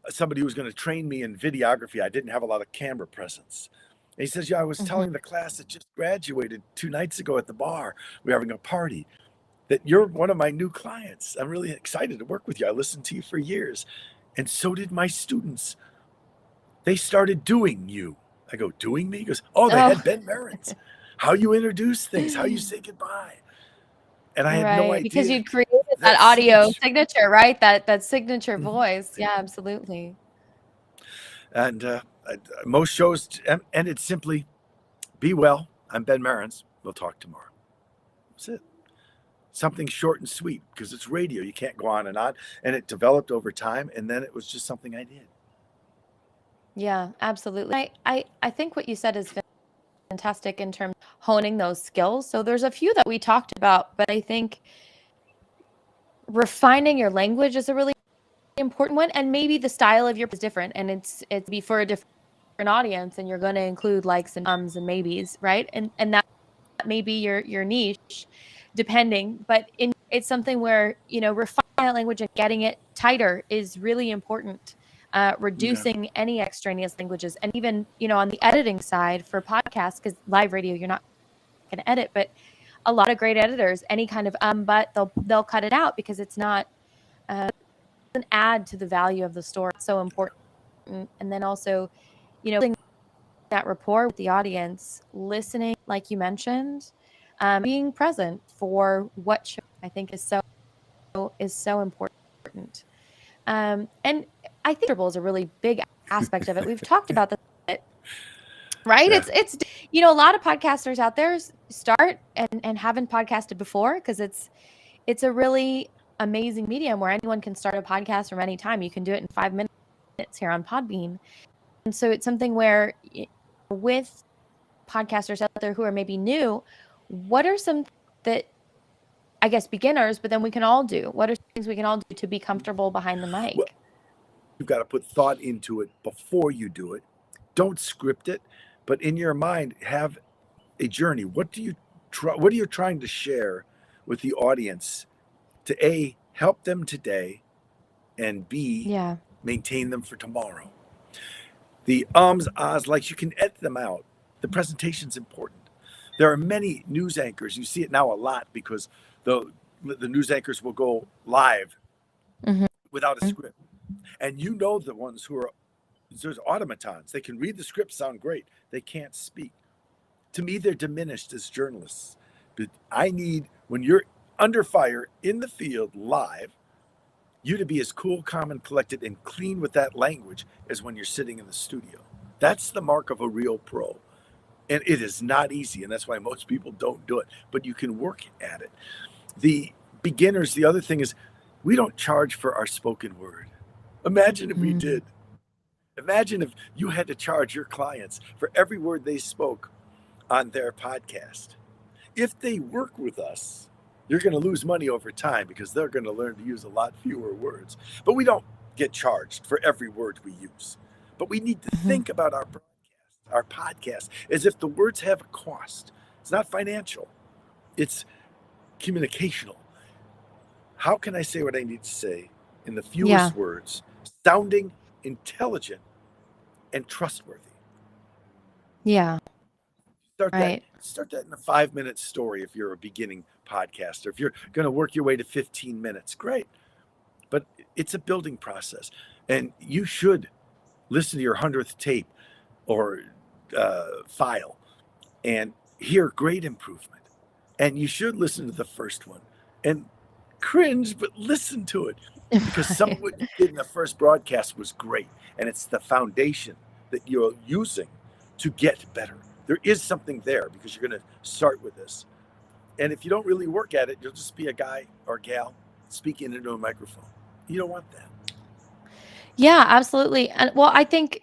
somebody who was going to train me in videography. I didn't have a lot of camera presence. And he says, yeah, I was telling the class that just graduated 2 nights ago at the bar, we were having a party, that you're one of my new clients. I'm really excited to work with you. I listened to you for years. And so did my students. They started doing you. I go, doing me? He goes, oh, they had
Oh.
Ben Merens. How you introduce things, how you say goodbye. And I had no
Right, because
idea
you'd created that
that
audio
signature.
signature, right? That signature
Mhm.
voice. Yeah, absolutely.
And most shows ended simply, be well. I'm Ben Merens. We'll talk tomorrow. That's it. Something short and sweet because it's radio. You can't go on. And it developed over time. And then it was just something I did.
Yeah, absolutely. I think what you said is fantastic in terms of honing those skills. So there's a few that we talked about, but I think refining your language is a really important one, and maybe the style of your is different, and it's be for a different audience, and you're going to include likes and ums and maybes, right? And that may be your niche, depending. But it's something where refining that language and getting it tighter is really important.
Yeah.
Reducing any extraneous languages, and even on the editing side for podcasts, because live radio you're not going to edit, but a lot of great editors, any kind of but they'll cut it out because it's not doesn't add to the value of the story. It's so important. And then also, building that rapport with the audience, listening, like you mentioned, being present for what show, I think is so important. And I think is a really big aspect of it. We've talked about this, right?
Yeah.
It's a lot of podcasters out there start and haven't podcasted before because it's a really amazing medium where anyone can start a podcast from any time. You can do it in 5 minutes here on Podbean. And so it's something where with podcasters out there who are maybe new, what are some that I guess beginners, but then we can all do? What are things we can all do to be comfortable behind the mic?
Well, you've got to put thought into it before you do it. Don't script it, but in your mind, have a journey. What are you trying to share with the audience to A, help them today, and B,
Yeah.
maintain them for tomorrow? The ums, ahs, likes, you can edit them out. The presentation's important. There are many news anchors. You see it now a lot because the news anchors will go live without a script. And the ones who are, there's automatons. They can read the script, sound great. They can't speak. To me, they're diminished as journalists. But I need, when you're under fire in the field live, you to be as cool, calm, and collected and clean with that language as when you're sitting in the studio. That's the mark of a real pro. And it is not easy, and that's why most people don't do it. But you can work at it. The beginners, the other thing is, we don't charge for our spoken word. Imagine if we
Mm.
did. Imagine if you had to charge your clients for every word they spoke on their podcast. If they work with us, you're going to lose money over time because they're going to learn to use a lot fewer words. But we don't get charged for every word we use. But we need to
Mhm.
think about our podcast, as if the words have a cost. It's not financial, it's communicational. How can I say what I need to say in the
Yeah.
fewest words, sounding intelligent and trustworthy?
Yeah.
Start that
Right.
start that in a 5-minute story if you're a beginning podcaster. If you're going to work your way to 15 minutes, great. But it's a building process, and you should listen to your 100th tape or file and hear great improvement. And you should listen to the first one and cringe, but listen to it, because some of
Right.
what you did in the first broadcast was great. And it's the foundation that you're using to get better. There is something there because you're going to start with this. And if you don't really work at it, you'll just be a guy or gal speaking into a microphone. You don't want that.
Yeah, absolutely. And well, I think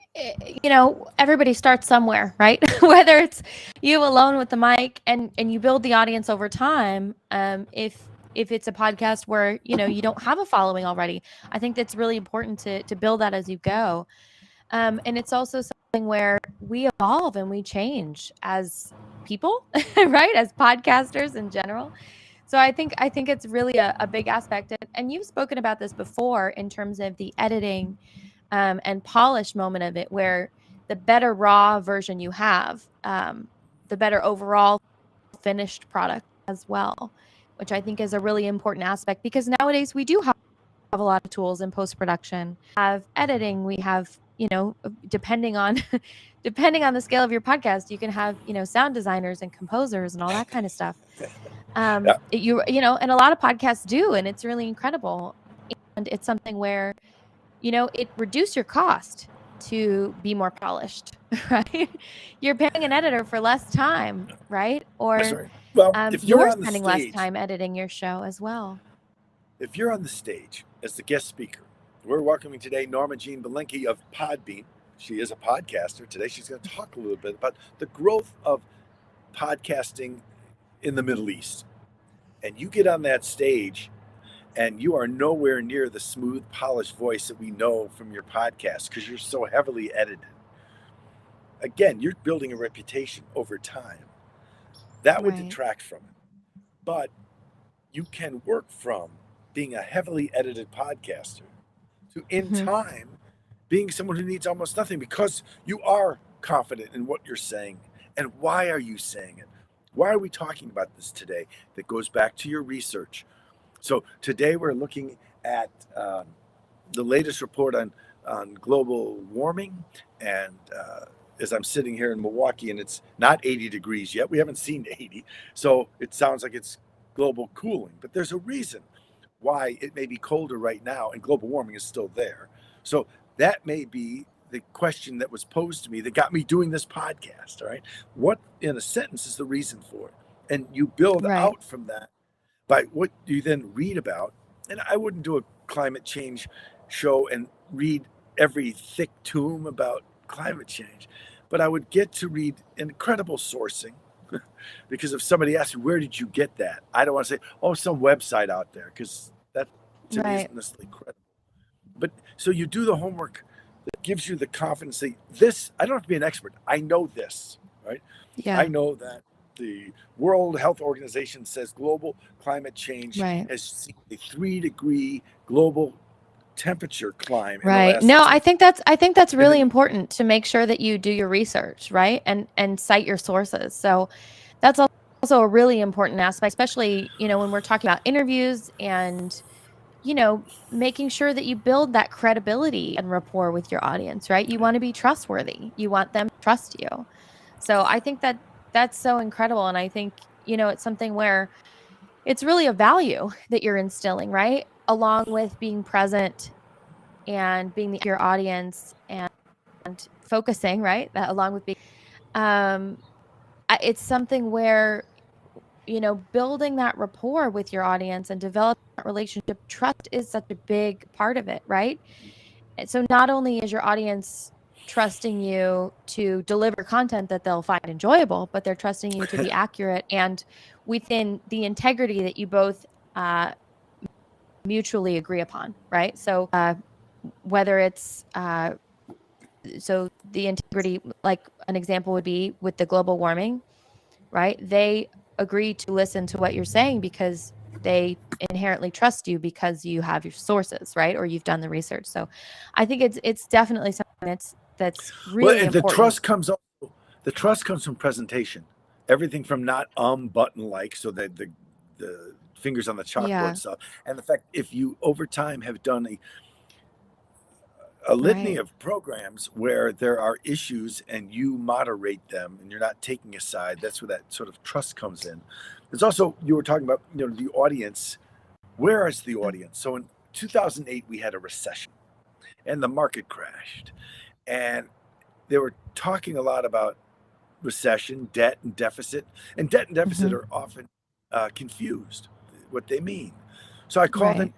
everybody starts somewhere, right? Whether it's you alone with the mic and you build the audience over time. If it's a podcast where you don't have a following already, I think that's really important to build that as you go. And it's also something where we evolve and we change as people, right? As podcasters in general. So I think it's really a big aspect. And you've spoken about this before in terms of the editing and polish moment of it, where the better raw version you have, the better overall finished product as well, which I think is a really important aspect because nowadays we do have a lot of tools in post production. Have editing, we have depending on depending on the scale of your podcast, you can have sound designers and composers and all that kind of stuff.
Yeah.
And a lot of podcasts do, and it's really incredible. And it's something where it reduce your cost to be more polished, right? You're paying an editor for less time, right?
That's
Or
right. Well,
you're spending less time editing your show as well.
if you're on the stage as the guest speaker, we're welcoming today Norma Jean Belenke of Podbean. She is a podcaster. Today she's going to talk a little bit about the growth of podcasting in the Middle East. And you get on that stage and you are nowhere near the smooth, polished voice that we know from your podcast because you're so heavily edited. Again, you're building a reputation over time. That would
Right.
detract from it. But you can work from being a heavily edited podcaster to, in
Hmm.
time, being someone who needs almost nothing because you are confident in what you're saying. And why are you saying it? Why are we talking about this today? That goes back to your research. So today we're looking at the latest report on global warming. And as I'm sitting here in Milwaukee, and it's not 80 degrees yet, we haven't seen 80. So it sounds like it's global cooling. But there's a reason why it may be colder right now and global warming is still there. So that may be the question that was posed to me that got me doing this podcast. All right. What in a sentence is the reason for it? And you build
Right.
out from that by what you then read about. And I wouldn't do a climate change show and read every thick tome about climate change, but I would get to read incredible sourcing. Because if somebody asks me, where did you get that? I don't want to say, oh, some website out there, because that to me
Right.
isn't necessarily credible. But so you do the homework that gives you the confidence that this, I don't have to be an expert. I know this, right? I
Yeah.
know that the World Health Organization says global climate change
Right.
has seen a 3-degree global temperature climb in the
Right.
last
No,
10.
I think that's
And
really
then,
important to make sure that you do your research, right? And cite your sources. So that's also a really important aspect, especially, when we're talking about interviews and, making sure that you build that credibility and rapport with your audience, right? You want to be trustworthy. You want them to trust you. So I think that that's so incredible. And I think, it's something where it's really a value that you're instilling, right? Along with being present and being your audience and focusing, right? That along with being, um, it's something where, building that rapport with your audience and developing that relationship, trust is such a big part of it, right? And so not only is your audience trusting you to deliver content that they'll find enjoyable, but they're trusting you to be accurate and within the integrity that you both uh, mutually agree upon, right? So whether it's so the integrity, like an example would be with the global warming, right? They agree to listen to what you're saying because they inherently trust you because you have your sources, right? Or you've done the research. So I think it's definitely something that's
Well,
really
and the
important.
trust comes from presentation. Everything from not button like, so that the fingers on the chalkboard
Yeah,
stuff, and the fact if you over time have done a litany
right.
of programs where there are issues and you moderate them and you're not taking a side, that's where that sort of trust comes in. There's also, you were talking about, the audience. Where is the
Yeah.
audience? So in 2008 we had a recession and the market crashed, and they were talking a lot about recession, debt and deficit, and debt and deficit
Hmm.
are often confused what they mean. So I called
Right.
an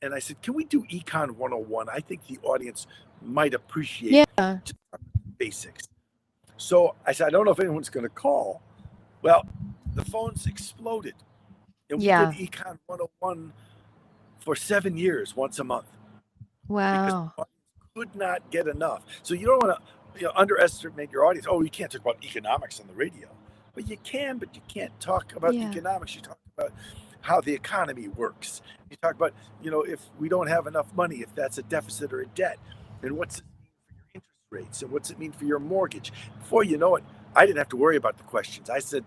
and I said, "Can we do Econ 101? I think the audience might appreciate
Yeah.
just basics." So I said, "I don't know if anyone's going to call." Well, the phones exploded, and we did
Yeah.
Econ 101 for 7 years, once a month, because
Wow.
the audience could not get enough. So you don't want to underestimate your audience. Oh, you can't talk about economics on the radio. But you can, but you can't talk about
Yeah.
economics. You talk about how the economy works. You talk about, if we don't have enough money, if that's a deficit or a debt, and what's it mean for your interest rates, and what's it mean for your mortgage. Before you know it, I didn't have to worry about the questions. I said,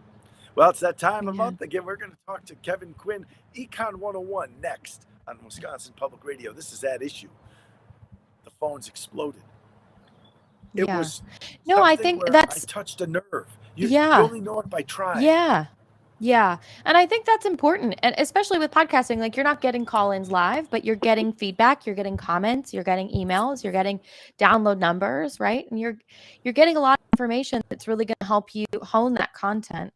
well, it's that time of
Yeah.
month again. We're going to talk to Kevin Quinn, Econ 101, next on Wisconsin Public Radio. This is that issue. The phones exploded. It
Yeah.
was
No, I
something
think
where I
that's
touched a nerve. You
yeah.
only know it by trying.
Yeah. Yeah. And I think that's important. And especially with podcasting, like you're not getting call-ins live, but you're getting feedback, you're getting comments, you're getting emails, you're getting download numbers, right? And you're getting a lot of information that's really going to help you hone that content.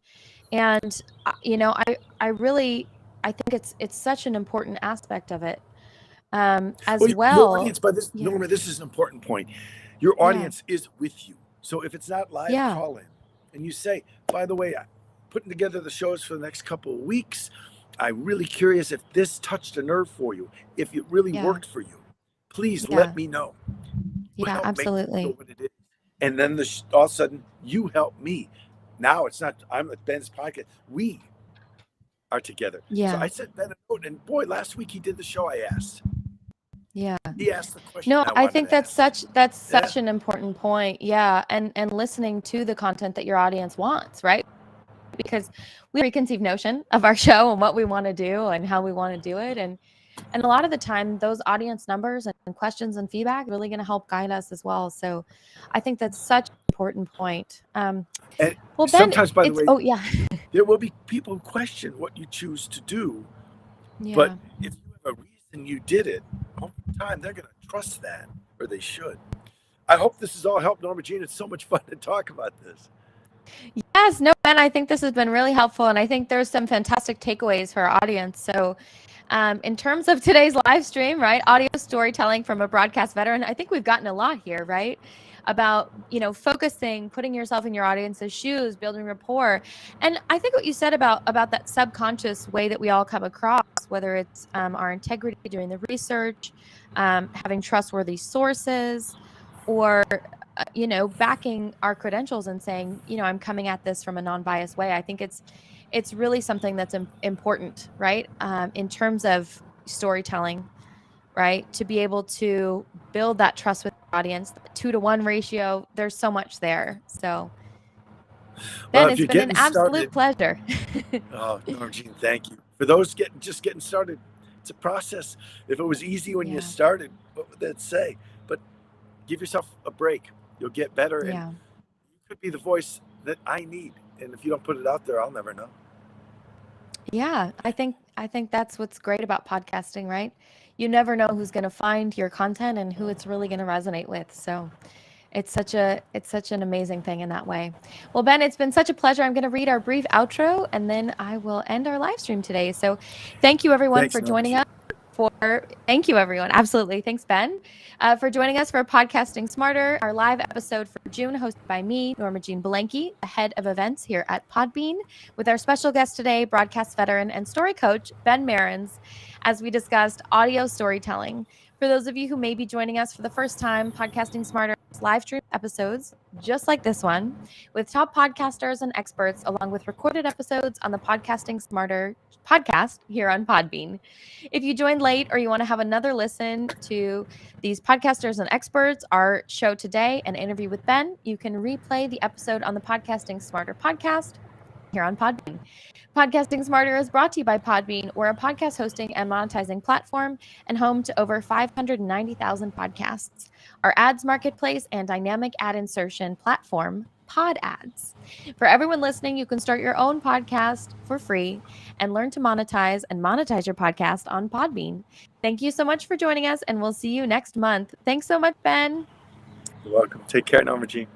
And I really I think it's such an important aspect of it. As
Well, your
well.
audience, by this,
Yeah.
Norma, this is an important point. Your
Yeah.
audience is with you. So if it's not live,
Yeah.
call in. And you say, by the way, I'm putting together the shows for the next couple of weeks. I'm really curious if this touched a nerve for you, if it really
Yeah.
worked for you. Please let
Yeah.
me know. We'll
Yeah,
help make the show
absolutely.
what it is. And then all of a sudden, you help me. Now it's not, I'm at Ben's podcast. We are together. So
Yeah.
I sent Ben a note, and boy, last week he did the show I asked.
Yeah.
He asked the question
No,
I
I
wanted
think
to ask.
that's
Yeah.
such an important point. Yeah, and listening to the content that your audience wants, right? Because we have a preconceived notion of our show and what we want to do and how we want to do it, and a lot of the time those audience numbers and questions and feedback are really going to help guide us as well. So I think that's such an important point.
And
Well, Ben,
sometimes, by the
it's
way,
oh yeah.
there will be people who question what you choose to do. But
Yeah.
if you have a reason you did it, over time they're going to trust that, or they should. I hope this has all helped, Norma Jean. It's so much fun to talk about this.
Yes, no, Ben, I think this has been really helpful. And I think there's some fantastic takeaways for our audience. So, in terms of today's live stream, right, audio storytelling from a broadcast veteran, I think we've gotten a lot here, right? About, focusing, putting yourself in your audience's shoes, building rapport. And I think what you said about that subconscious way that we all come across, whether it's our integrity doing the research, having trustworthy sources, or backing our credentials and saying, I'm coming at this from a non-biased way. I think it's really something that's important, right? In terms of storytelling, right? To be able to build that trust with the audience, the 2-to-1 ratio, there's so much there. So,
Well,
Ben,
if
it's
you're
been an
getting
absolute
started,
pleasure.
oh, Norma Jean, thank you. For those just getting started, it's a process. If it was easy when you
Yeah.
started, what would that say? But give yourself a break. You'll get better, and
Yeah.
you could be the voice that I need. And if you don't put it out there, I'll never know.
Yeah, I think that's what's great about podcasting, right? You never know who's going to find your content and who it's really going to resonate with. So, it's such an amazing thing in that way. Well, Ben, it's been such a pleasure. I'm going to read our brief outro and then I will end our live stream today. So, thank you everyone
Thanks,
for
Norma
joining
Jean.
us. Thank you everyone. Absolutely. Thanks, Ben, for joining us for Podcasting Smarter, our live episode for June, hosted by me, Norma Jean Belenke, the head of events here at Podbean, with our special guest today, broadcast veteran and story coach Ben Merens, as we discussed audio storytelling. For those of you who may be joining us for the first time, Podcasting Smarter live stream episodes just like this one with top podcasters and experts, along with recorded episodes on the Podcasting Smarter podcast here on Podbean. If you joined late or you want to have another listen to these podcasters and experts, our show today, an interview with Ben, you can replay the episode on the Podcasting Smarter podcast here on Podbean. Podcasting Smarter is brought to you by Podbean. We're a podcast hosting and monetizing platform and home to over 590,000 podcasts. Our ads marketplace and dynamic ad insertion platform, Pod Ads. For everyone listening, you can start your own podcast for free and learn to monetize your podcast on Podbean. Thank you so much for joining us, and we'll see you next month. Thanks so much, Ben.
You're welcome. Take care, Norma Jean.